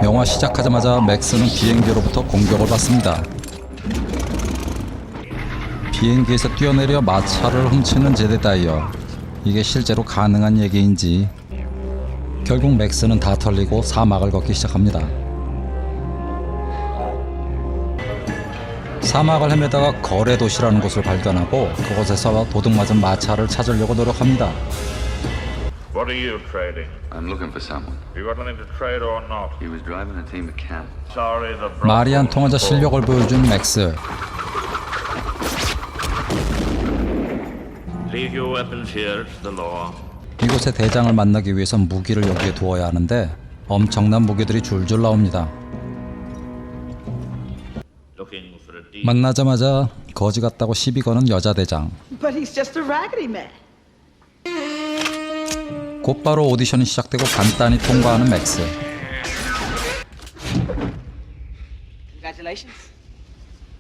영화 시작하자마자 맥스는 비행기로부터 공격을 받습니다. 비행기에서 뛰어내려 마차를 훔치는 제데다이어. 이게 실제로 가능한 얘기인지. 결국 맥스는 다 털리고 사막을 걷기 시작합니다. 사막을 헤매다가 거래 도시라는 곳을 발견하고 그곳에서 도둑맞은 마차를 찾으려고 노력합니다. What are you trading? I'm looking for someone. You got anything to trade or not? He was driving a team of camels. Sorry, the 말이 안 통하자 실력을 보여준 맥스. Leave your weapons here. It's the law. 이곳의 대장을 만나기 위해선 무기를 여기에 두어야 하는데 엄청난 무기들이 줄줄 나옵니다. Looking for a deal. 만나자마자 거지 같다고 시비 거는 여자 대장. But he's just a raggedy man. 곧바로 오디션이 시작되고 간단히 통과하는 맥스. Congratulations.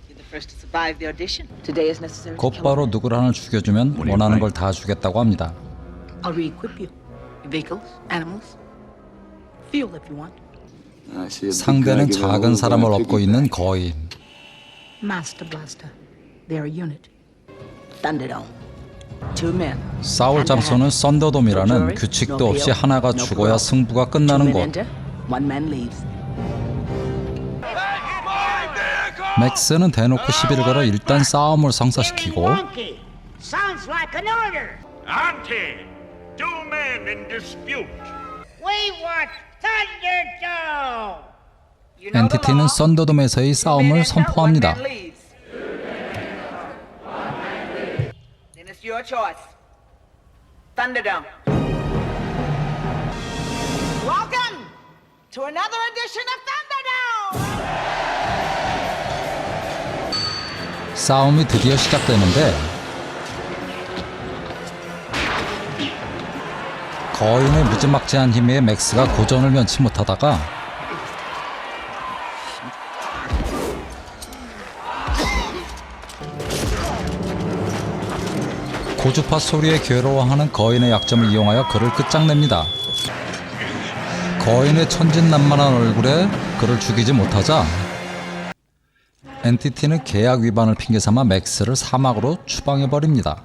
You're the first to survive the audition. Today is necessary. 곧바로 누구를 하나 죽여주면 원하는 걸 다 주겠다고 합니다. I'll re-equip you. Your vehicles, animals, fuel if you want. I see a big 상대는 guy giving a 작은 little 사람을 guy 업고 piggyback. 있는 거인. Master Blaster. They're a unit. Thunderdome. Two men. 싸울 장소는 썬더돔이라는 규칙도 없이 하나가 죽어야 승부가 Two 끝나는 men 곳. enter, one man leaves. 맥스는 대놓고 시비를 걸어 일단 싸움을 성사시키고 Sounds like an order. Auntie, two men in dispute. We want Thunderdome. You know the 엔티티는 law. 썬더돔에서의 Two men 싸움을 enter, one 선포합니다. man leaves. Then it's your choice. Thunderdome. Welcome to another edition of Thunderdome. 싸움이 드디어 시작되는데 거인의 무지막지한 힘에 맥스가 고전을 면치 못하다가 고주파 소리에 괴로워하는 거인의 약점을 이용하여 그를 끝장냅니다. 거인의 천진난만한 얼굴에 그를 죽이지 못하자 엔티티는 계약 위반을 핑계삼아 맥스를 사막으로 추방해버립니다.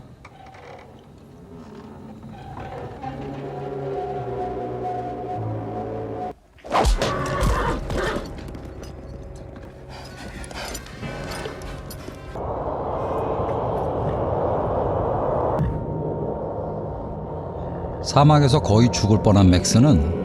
사막에서 거의 죽을 뻔한 맥스는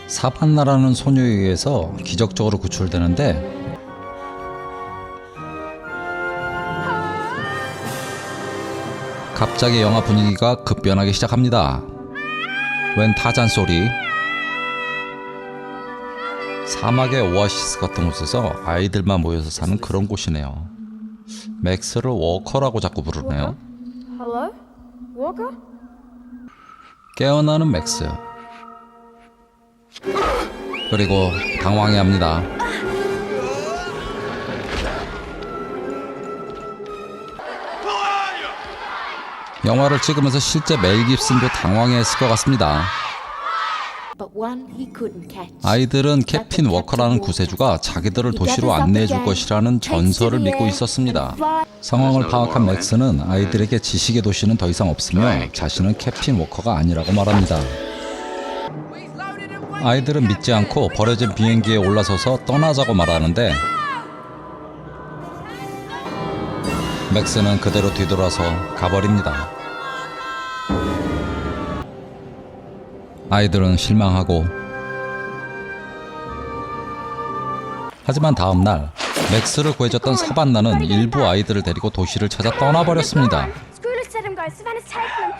사반나라는 소녀에 의해서 기적적으로 구출되는데 갑자기 영화 분위기가 급변하기 시작합니다. 웬 타잔 소리. 사막의 오아시스 같은 곳에서 아이들만 모여서 사는 그런 곳이네요. 맥스를 워커라고 자꾸 부르네요. Hello? Walker? 깨어나는 맥스. 그리고 당황해합니다. 영화를 찍으면서 실제 멜 깁슨도 당황해했을 것 같습니다. But one he couldn't catch. 아이들은 캡틴 워커라는 구세주가 자기들을 도시로 안내해줄 것이라는 전설을 믿고 있었습니다. 상황을 파악한 맥스는 아이들에게 지식의 도시는 더 이상 없으며 자신은 캡틴 워커가 아니라고 말합니다. 아이들은 믿지 않고 버려진 비행기에 올라서서 떠나자고 말하는데 맥스는 그대로 뒤돌아서 가버립니다. 아이들은 실망하고 하지만 다음날 맥스를 구해줬던 사반나는 일부 아이들을 데리고 도시를 찾아 떠나버렸습니다. School has let him go. Savannah's taken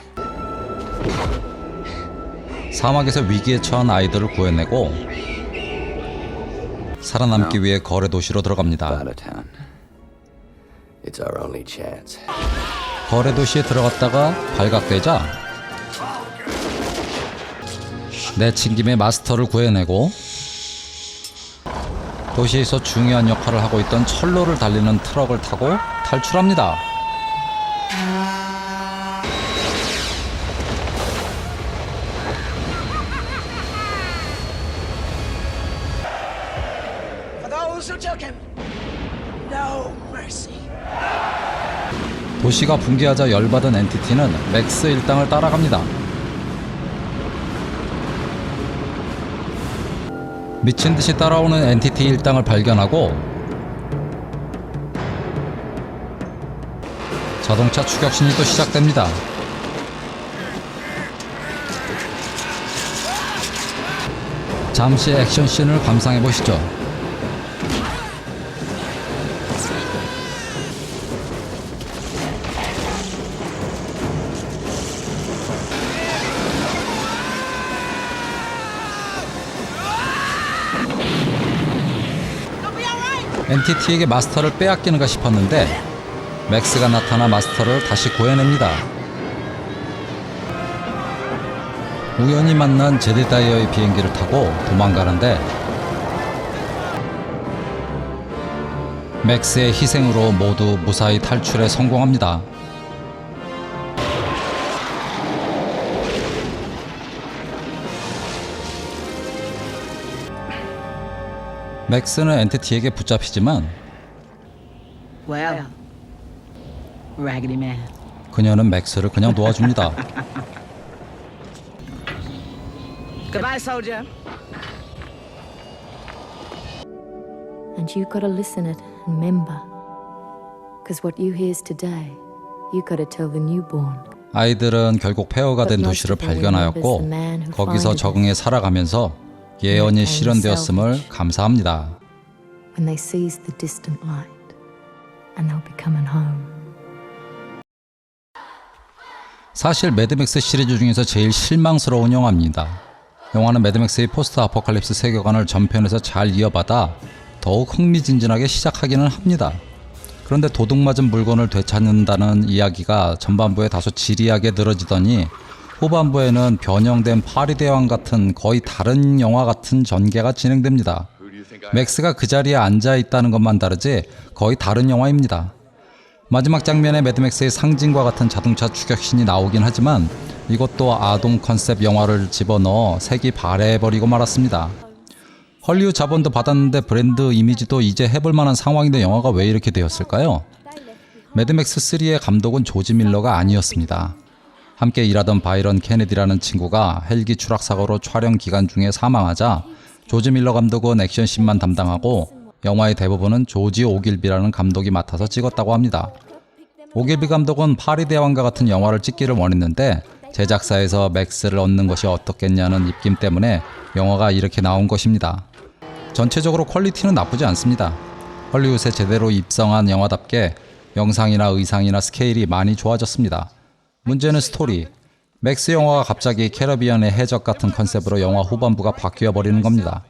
him. 사막에서 위기에 처한 아이들을 구해내고 살아남기 위해 거래 도시로 들어갑니다. Bartertown. It's our only chance. 거래 도시에 들어갔다가 발각되자 내친 김에 마스터를 구해내고 도시에서 중요한 역할을 하고 있던 철로를 달리는 트럭을 타고 탈출합니다. For those who took him, no mercy. 도시가 붕괴하자 열받은 엔티티는 맥스 일당을 따라갑니다. 미친듯이 따라오는 엔티티 일당을 발견하고 자동차 추격신이 또 시작됩니다. 잠시 액션씬을 감상해보시죠. 엔티티에게 마스터를 빼앗기는가 싶었는데 맥스가 나타나 마스터를 다시 구해냅니다. 우연히 만난 제디다이어의 비행기를 타고 도망가는데 맥스의 희생으로 모두 무사히 탈출에 성공합니다. 맥스는 엔티티에게 붙잡히지만 Well, Raggedy Man. 그녀는 맥스를 그냥 놓아줍니다. Goodbye, soldier. And you gotta listen it and remember. Because what you hears today, you gotta tell the newborn. 아이들은 결국 폐허가 된 도시를 발견하였고 거기서 적응해 살아가면서 예언이 실현되었음을 감사합니다. When they seize the distant light, and they'll be coming home. 사실 매드맥스 시리즈 중에서 제일 실망스러운 영화입니다. 영화는 매드맥스의 포스트 아포칼립스 세계관을 전편에서 잘 이어받아 더욱 흥미진진하게 시작하기는 합니다. 그런데 도둑맞은 물건을 되찾는다는 이야기가 전반부에 다소 지리하게 늘어지더니 후반부에는 변형된 파리대왕 같은 거의 다른 영화 같은 전개가 진행됩니다. 맥스가 그 자리에 앉아 있다는 것만 다르지 거의 다른 영화입니다. 마지막 장면에 매드맥스의 상징과 같은 자동차 추격신이 나오긴 하지만 이것도 아동 컨셉 영화를 집어넣어 색이 발해버리고 말았습니다. 헐리우드 자본도 받았는데 브랜드 이미지도 이제 해볼 만한 상황인데 영화가 왜 이렇게 되었을까요? 매드맥스 3의 감독은 조지 밀러가 아니었습니다. 함께 일하던 바이런 케네디라는 친구가 헬기 추락 사고로 촬영 기간 중에 사망하자 조지 밀러 감독은 액션씬만 담당하고 영화의 대부분은 조지 오길비라는 감독이 맡아서 찍었다고 합니다. 오길비 감독은 파리대왕과 같은 영화를 찍기를 원했는데 제작사에서 맥스를 얻는 것이 어떻겠냐는 입김 때문에 영화가 이렇게 나온 것입니다. 전체적으로 퀄리티는 나쁘지 않습니다. 헐리우드에 제대로 입성한 영화답게 영상이나 의상이나 스케일이 많이 좋아졌습니다. 문제는 스토리. 맥스 영화가 갑자기 캐리비안의 해적 같은 컨셉으로 영화 후반부가 바뀌어 버리는 겁니다.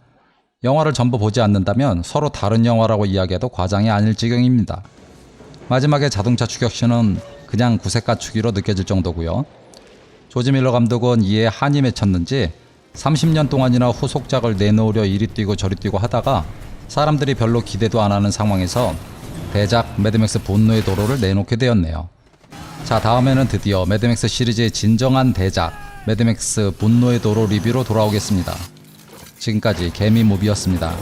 영화를 전부 보지 않는다면 서로 다른 영화라고 이야기해도 과장이 아닐 지경입니다. 마지막에 자동차 추격신은 그냥 구색 갖추기로 느껴질 정도고요. 조지 밀러 감독은 이에 한이 맺혔는지 30년 동안이나 후속작을 내놓으려 이리 뛰고 저리 뛰고 하다가 사람들이 별로 기대도 안 하는 상황에서 대작 매드맥스 분노의 도로를 내놓게 되었네요. 자, 다음에는 드디어 매드맥스 시리즈의 진정한 대작 매드맥스 분노의 도로 리뷰로 돌아오겠습니다. 지금까지 개미무비였습니다.